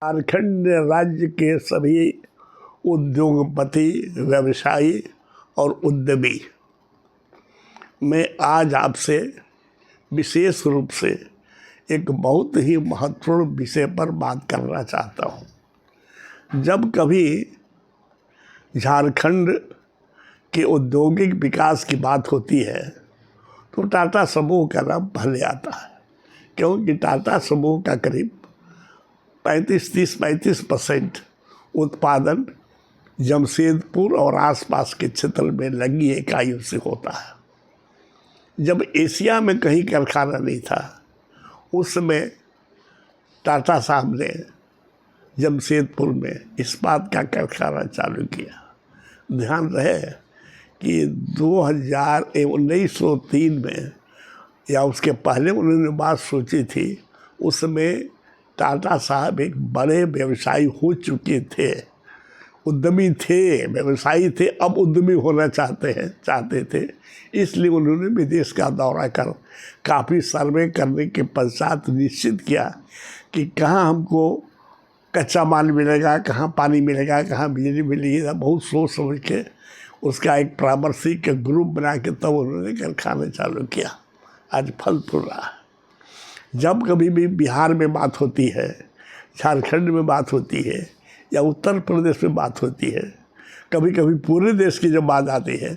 झारखंड राज्य के सभी उद्योगपति, व्यवसायी और उद्यमी, मैं आज आपसे विशेष रूप से एक बहुत ही महत्वपूर्ण विषय पर बात करना चाहता हूँ। जब कभी झारखंड के औद्योगिक विकास की बात होती है तो टाटा समूह का नाम पहले आता है, क्योंकि टाटा समूह का करीब 35% उत्पादन जमशेदपुर और आसपास के क्षेत्र में लगी इकाइयों से होता है। जब एशिया में कहीं कारखाना नहीं था, उस समय टाटा साहब ने जमशेदपुर में इस्पात का कारखाना चालू किया। ध्यान रहे कि 1903 में या उसके पहले उन्होंने बात सोची थी, उसमें टाटा साहब एक बड़े व्यवसायी हो चुके थे, उद्यमी थे, व्यवसायी थे, अब उद्यमी होना चाहते थे। इसलिए उन्होंने विदेश का दौरा कर काफ़ी सर्वे करने के पश्चात निश्चित किया कि कहाँ हमको कच्चा माल मिलेगा, कहाँ पानी मिलेगा, कहाँ बिजली मिलेगी। बहुत सोच समझ के उसका एक परामर्शी का ग्रुप बना के तब उन्होंने कारखाना चालू किया। आज फल फूल रहा है। जब कभी भी बिहार में बात होती है, झारखंड में बात होती है या उत्तर प्रदेश में बात होती है, कभी कभी पूरे देश की जब बात आती है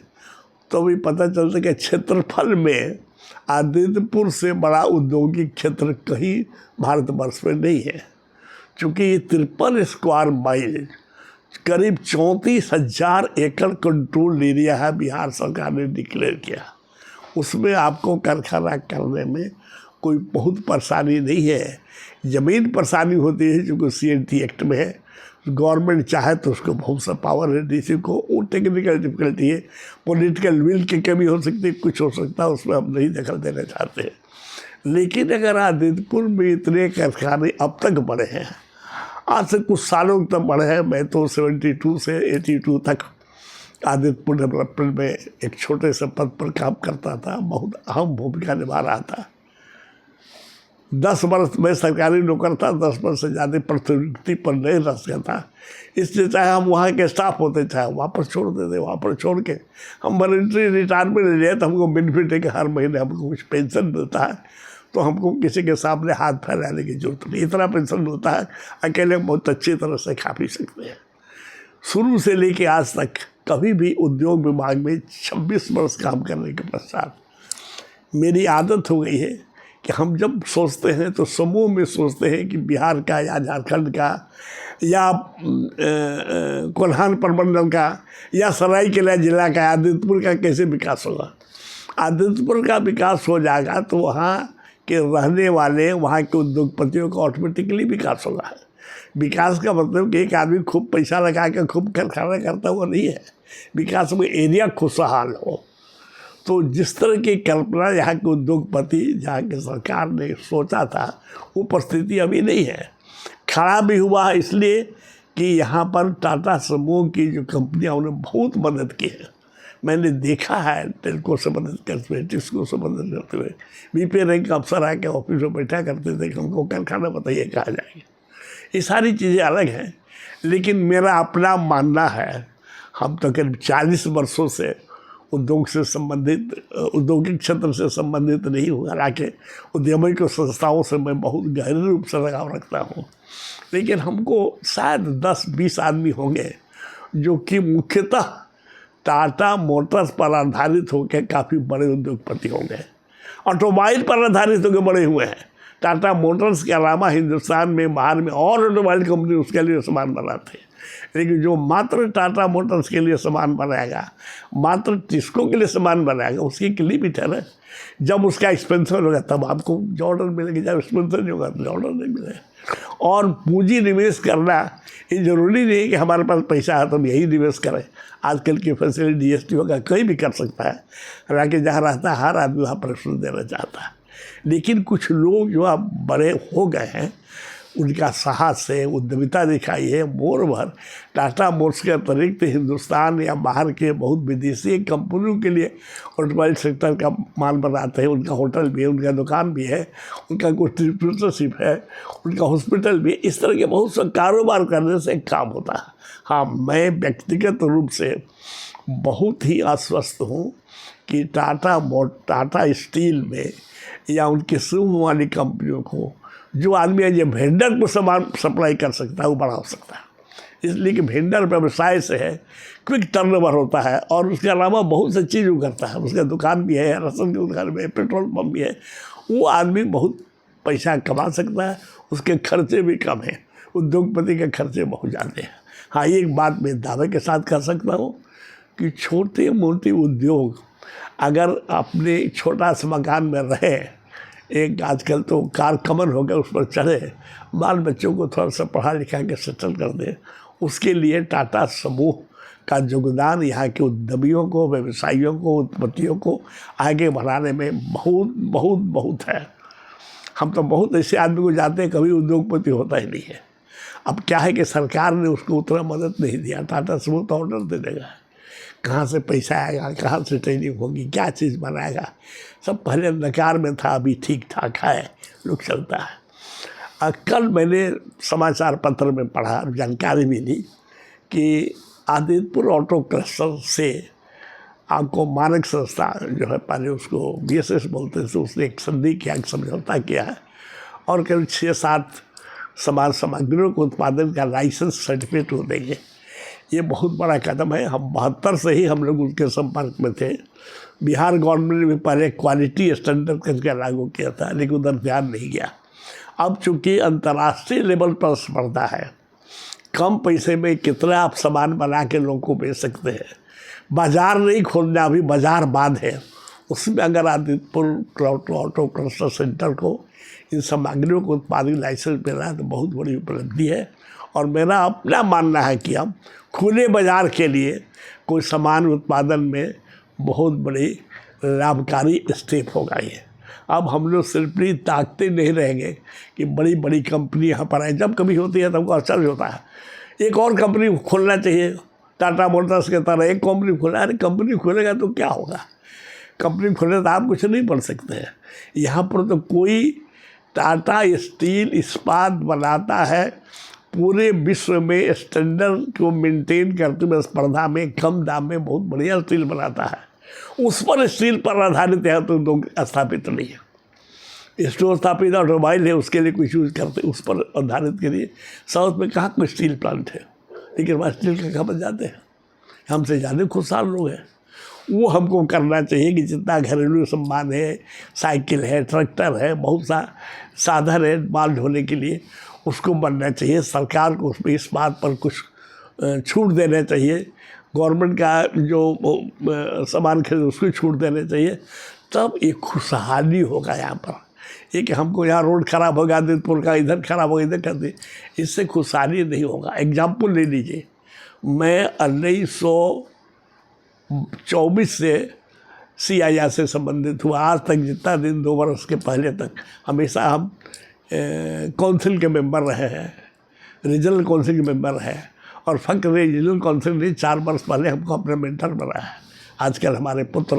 तो भी पता चलता है कि क्षेत्रफल में आदित्यपुर से बड़ा औद्योगिक क्षेत्र कहीं भारतवर्ष में नहीं है। चूँकि ये 53 स्क्वायर माइल करीब 34,000 एकड़ कंट्रोल एरिया है, बिहार सरकार ने डिक्लेयर किया। उसमें आपको कारखाना करने में कोई बहुत परेशानी नहीं है। ज़मीन परेशानी होती है, क्योंकि CNT एक्ट में है। गवर्नमेंट चाहे तो उसको बहुत सा पावर है, डीसी को। वो टेक्निकल डिफिकल्टी है, पॉलिटिकल विल की कमी हो सकती है, कुछ हो सकता है, उसमें हम नहीं दखल देना चाहते हैं। लेकिन अगर आदित्यपुर में इतने कारखाने अब तक बढ़े हैं, आज से कुछ सालों तक बढ़े हैं। मैं तो 72 से 82 तक आदित्यपुर डेवलपमेंट में एक छोटे से पद पर काम करता था, बहुत अहम भूमिका निभा रहा था। 10 वर्ष में सरकारी नौकर था, 10 वर्ष से ज़्यादा प्रतिनियुक्ति पर नहीं रह सकता था। इसलिए चाहे हम वहाँ के स्टाफ होते, चाहे वहाँ पर छोड़ देते, वहाँ पर छोड़ के हम वॉलंटरी रिटायरमेंट ले लिए तो हमको बेनिफिट है कि हर महीने हमको कुछ पेंशन मिलता है, तो हमको किसी के सामने हाथ फैलाने की जरूरत नहीं। इतना पेंशन मिलता है, अकेले बहुत अच्छी तरह से खा पी सकते हैं। शुरू से लेके आज तक कभी भी उद्योग विभाग में 26 वर्ष काम करने के पश्चात मेरी आदत हो गई है कि हम जब सोचते हैं तो समूह में सोचते हैं कि बिहार का या झारखंड का या कोल्हान प्रमंडल का या सरायकेला जिला का, आदित्यपुर का कैसे विकास होगा। आदित्यपुर का विकास हो जाएगा तो वहाँ के रहने वाले, वहाँ के उद्योगपतियों का ऑटोमेटिकली विकास होगा। विकास का मतलब कि एक आदमी खूब पैसा लगा के खूब कारखाना करता हुआ नहीं है। विकास में एरिया खुशहाल हो। तो जिस तरह की कल्पना यहाँ के उद्योगपति, जहाँ की सरकार ने सोचा था, वो परिस्थिति अभी नहीं है। खड़ा भी हुआ है इसलिए कि यहाँ पर टाटा समूह की जो कंपनियाँ, उन्हें बहुत मदद की है। मैंने देखा है टेल्को से मदद करते हुए, टिस्को से मदद करते हुए। VP रैंक अफसर आके ऑफिस में बैठा करते थे कि हमको कारखाना बताइए कहाँ जाएंगे। ये सारी चीज़ें अलग हैं, लेकिन मेरा अपना मानना है, हम तो करीब 40 वर्षों से उद्योग से संबंधित, औद्योगिक क्षेत्र से संबंधित नहीं हुआ। हालांकि उद्यमिक संस्थाओं से मैं बहुत गहरे रूप से लगाव रखता हूँ, लेकिन हमको शायद 10-20 आदमी होंगे जो कि मुख्यतः टाटा मोटर्स पर आधारित होकर काफ़ी बड़े उद्योगपति होंगे। ऑटोमोबाइल पर आधारित होकर बड़े हुए हैं। टाटा मोटर्स के अलावा हिंदुस्तान में, बाहर में और ऑटोमोबाइल कंपनी उसके लिए सामान बनाते हैं, लेकिन जो मात्र टाटा मोटर्स के लिए सामान बनाएगा, मात्र टिस्को के लिए सामान बनाएगा, उसकी एक लिमिट है ना। जब उसका एक्सपेंशन होगा तब आपको ऑर्डर मिलेगी, जब एक्सपेंशन नहीं होगा तो ऑर्डर नहीं मिलेगा। और पूंजी निवेश करना ये ज़रूरी नहीं है कि हमारे पास पैसा है तो हम यही निवेश करें। आजकल की फैसिलिटी GST होगा, कहीं भी कर सकता है। हालांकि जहाँ रहता है हर आदमी वहाँ प्रश्न देना चाहता है, लेकिन कुछ लोग जो अब बड़े हो गए हैं, उनका साहस है, उद्यमिता दिखाई है। मोरओवर टाटा मोटर्स के अतिरिक्त हिंदुस्तान या बाहर के बहुत विदेशी कंपनियों के लिए ऑटोमोबाइल सेक्टर का माल बनाते हैं। उनका होटल भी है, उनका दुकान भी है, उनका कुछ डिस्ट्रीब्यूटरशिप है, उनका हॉस्पिटल भी है। इस तरह के बहुत से कारोबार करने से एक काम होता है। हाँ, मैं व्यक्तिगत रूप से बहुत ही आश्वस्त हूँ कि टाटा स्टील में या उनके समूह वाली कंपनियों को जो आदमी है, जो वेंडर को सामान सप्लाई कर सकता है, वो बड़ा हो सकता है। इसलिए कि वेंडर व्यवसाय से है, क्विक टर्नओवर होता है और उसके अलावा बहुत सी चीज़ वो करता है। उसका दुकान भी है, राशन की दुकान भी है, पेट्रोल पंप भी है। वो आदमी बहुत पैसा कमा सकता है, उसके खर्चे भी कम हैं। उद्योगपति के खर्चे बहुत ज़्यादा हैं। हाँ, एक बात मैं दावे के साथ कह सकता हूँ कि छोटे मोटे उद्योग अगर अपने छोटा सा मकान में रहे, एक आजकल तो कार कमन हो गया, उस पर चढ़े, बाल बच्चों को थोड़ा सा पढ़ा लिखा के सेटल कर दे, उसके लिए टाटा समूह का योगदान यहाँ के उद्यमियों को, व्यवसायियों को, उत्पत्तियों को आगे बढ़ाने में बहुत बहुत बहुत है। हम तो बहुत ऐसे आदमी को जानते हैं, कभी उद्योगपति होता ही नहीं है। अब क्या है कि सरकार ने उसको उतना मदद नहीं दिया। टाटा समूह तो ऑर्डर दे देगा, कहाँ से पैसा आएगा, कहाँ से ट्रेनिंग होगी, क्या चीज़ बनाएगा, सब पहले अंधकार में था, अभी ठीक ठाक है, लोग चलता है। कल मैंने समाचार पत्र में पढ़ा, जानकारी मिली कि आदित्यपुर ऑटो क्लस्टर से आपको मानक संस्था जो है, पहले उसको BSS बोलते थे, उसने एक संधि किया, एक समझौता किया है और करीब 6-7 सामान सामग्रियों के उत्पादन का लाइसेंस सर्टिफिकेट हो देंगे। ये बहुत बड़ा कदम है। हम 72 से ही हम लोग उनके संपर्क में थे। बिहार गवर्नमेंट ने भी पहले क्वालिटी स्टैंडर्ड करके लागू किया था, लेकिन उधर ध्यान नहीं गया। अब चूँकि अंतर्राष्ट्रीय लेवल पर स्पर्धा है, कम पैसे में कितना आप सामान बना के लोगों को बेच सकते हैं, बाज़ार नहीं खोलना, अभी बाज़ार बांध है। उसमें अगर आदित्यपुर ऑटो क्लस्टर सेंटर को इन सामग्रियों को उत्पादन लाइसेंस मिला है तो बहुत बड़ी उपलब्धि है। और मेरा अपना मानना है कि हम खुले बाज़ार के लिए कोई सामान उत्पादन में बहुत बड़ी लाभकारी स्टेप होगा ये। अब हम लोग सिर्फ ताकते नहीं रहेंगे कि बड़ी बड़ी कंपनी यहाँ पर आए। जब कभी होती है तो हमको आश्चर्य होता है, एक और कंपनी खोलना चाहिए, टाटा मोटर्स के तरह एक कंपनी खोला। अरे कंपनी खोलेगा तो क्या होगा, कंपनी खोले तो आप कुछ नहीं बन सकते हैं। यहाँ पर तो कोई टाटा स्टील इस्पात बनाता है, पूरे विश्व में स्टैंडर्ड को मेंटेन करते हुए स्पर्धा में कम दाम में बहुत बढ़िया स्टील बनाता है। उस पर स्टील पर आधारित है तो उद्योग स्थापित नहीं है। स्टोर स्थापित ऑटोमोबाइल है, उसके लिए कुछ यूज़ करते, उस पर आधारित के लिए साउथ में कहाँ कोई स्टील प्लांट है, लेकिन वहाँ स्टील का खपत जाते हैं। हमसे ज़्यादा खुशहाल लोग हैं। वो हमको करना चाहिए कि जितना घरेलू सामान है, साइकिल है, ट्रैक्टर है, बहुत सा साधन है माल ढोने के लिए, उसको बनना चाहिए। सरकार को उसमें इस बात पर कुछ छूट देना चाहिए। गवर्नमेंट का जो सामान खरीद उसको छूट देना चाहिए, तब एक खुशहाली होगा यहाँ पर। ये कि हमको यहाँ रोड ख़राब होगा, आदित्यपुर का इधर ख़राब होगा, इधर कर दे, इससे खुशहाली नहीं होगा। एग्जाम्पल ले लीजिए, मैं 1924 से CII से संबंधित हुआ, आज तक जितना दिन 2 वर्ष के पहले तक हमेशा हम काउंसिल के मेंबर रहे हैं, रीजनल काउंसिल के मेंबर रहे हैं। और फक्त रीजनल काउंसिल ने 4 वर्ष पहले हमको अपने मेंटर बनाया है। आजकल हमारे पुत्र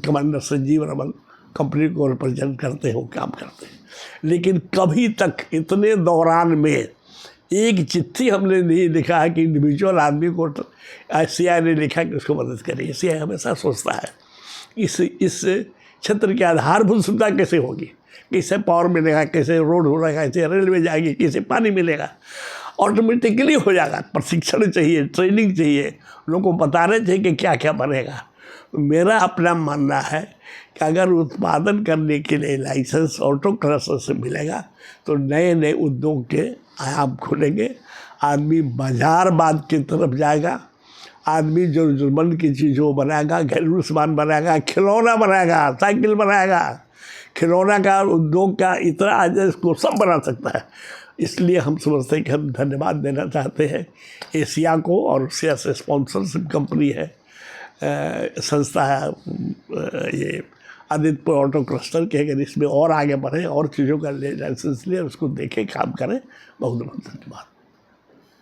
कमांडर संजीव रमन कंपनी को रिप्रेजेंट करते हैं, काम करते हैं। लेकिन कभी तक इतने दौरान में एक चिट्ठी हमने नहीं लिखा है कि इंडिविजुअल आदमी को CI ने लिखा कि उसको मदद करिए। CI हमेशा सोचता है इस क्षेत्र की आधारभूत सुविधा कैसे होगी, कैसे पावर मिलेगा, कैसे रोड हो रहेगा, कैसे रेलवे जाएगी, कैसे पानी मिलेगा, ऑटोमेटिकली हो जाएगा। प्रशिक्षण चाहिए, ट्रेनिंग चाहिए, लोगों को बताना चाहिए कि क्या क्या बनेगा। मेरा अपना मानना है कि अगर उत्पादन करने के लिए लाइसेंस ऑटो क्लस्टर से मिलेगा तो नए नए उद्योग के आयाम खुलेंगे, आदमी बाजारवाद की तरफ जाएगा, आदमी जो जरूरतमंद की चीज़ों बनाएगा, घरेलू सामान बनाएगा, खिलौना बनाएगा, साइकिल बनाएगा, खिलौना का उद्योग का इतना आज इसको सब बना सकता है। इसलिए हम समझते हैं कि हम धन्यवाद देना चाहते हैं एशिया को, और एशिया से स्पॉन्सरशिप कंपनी है, संस्था है ये आदित्यपुर ऑटो क्लस्टर के, अगर इसमें और आगे बढ़े और चीज़ों का लाइसेंस ले, उसको देखें, काम करें। बहुत बहुत धन्यवाद।